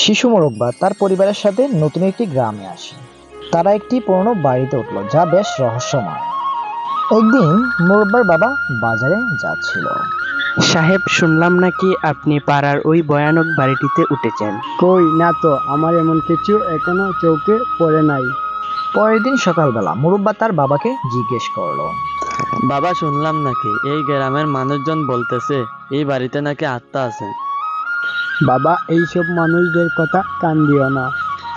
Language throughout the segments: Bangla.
শিশু মোরব্বা তার পরিবারের সাথে নতুন একটি গ্রামে আসে। তারা একটি পুরনো বাড়িতে উঠল, যা বেশ রহস্যময়। একদিন মোরব্বার বাবা বাজারে যাচ্ছিল। সাহেব, শুনলাম নাকি আপনি পাড়ার ওই ভয়ানক বাড়িটিতে উঠেছেন। কই না তো, আমার এমন কিছু এখনো চোখে পড়ে নাই। পরের দিন সকালবেলা মোরব্বা তার বাবাকে জিজ্ঞেস করলো। বাবা, শুনলাম নাকি এই গ্রামের মানুষজন বলতেছে এই বাড়িতে নাকি আত্মা আছে। বাবা, এইসব মানুষদের কথা কান দিও না।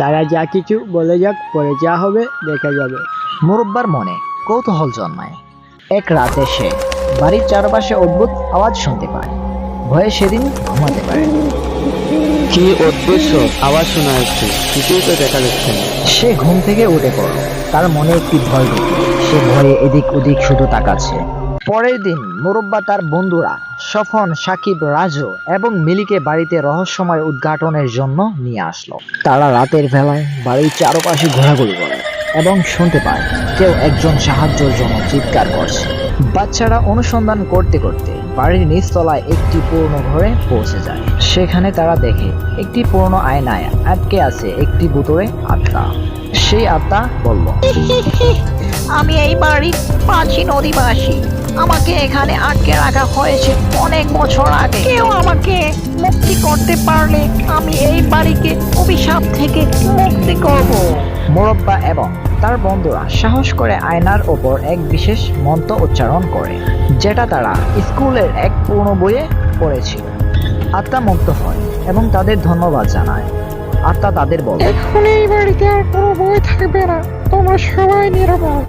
তারা যা কিছু বলে যাক, পরে যা হবে দেখা যাবে। মোরব্বার মনে কৌতূহল জন্মায়। এক রাতে সে বাড়ির চারপাশে অদ্ভুত আওয়াজ শুনতে পায়। ভয়ে সেদিন ঘুমাতে পারেনি। কি অদ্ভুত সব আওয়াজ শোনা যাচ্ছে, কিছুই তো দেখা যাচ্ছে না। সে ঘুম থেকে উঠে পড়ল। তার মনে একটি ভয় ঢুকল। সে ভয়ে এদিক ওদিক শুধু তাকাচ্ছে। পরের দিন মোরব্বা তার বন্ধুরা স্বপন, সাকিব, রাজু এবং মিলিকে বাড়িতে রহস্যময় উদ্ঘাটনের জন্য নিয়ে আসলো। তারা রাতের বেলায় বাড়ির চারপাশে ঘোরাঘুরি করে এবং শুনতে পায় কেউ একজন সাহায্যের জন্য চিৎকার করছে। বাচ্চারা অনুসন্ধান করতে করতে বাড়ির নিচতলায় একটি পুরনো ঘরে পৌঁছে যায়। সেখানে তারা দেখে একটি পুরনো আয়নায় আটকে আছে একটি ভুতুড়ে আত্মা। সেই আত্মা বলল, আমি এই বাড়ির প্রাচীন অধিবাসী। আমাকে এখানে আটকে রাখা হয়েছে অনেক বছর আগে। কেউ আমাকে মুক্তি করতে পারলে আমি এই বাড়িকে অভিশাপ থেকে মুক্তি করব। মোরব্বা এবং তার বন্ধুরা সাহস করে আয়নার ওপর এক বিশেষ মন্ত্র উচ্চারণ করে, যেটা তারা স্কুলের এক পুরনো বইয়ে পড়েছিল। আত্মা মুক্ত হয় এবং তাদের ধন্যবাদ জানায়। আত্মা তাদের বলে, এখন এই বাড়িতে আর কোনো বই থাকবে না, তোমরা সবাই নিরাপদ।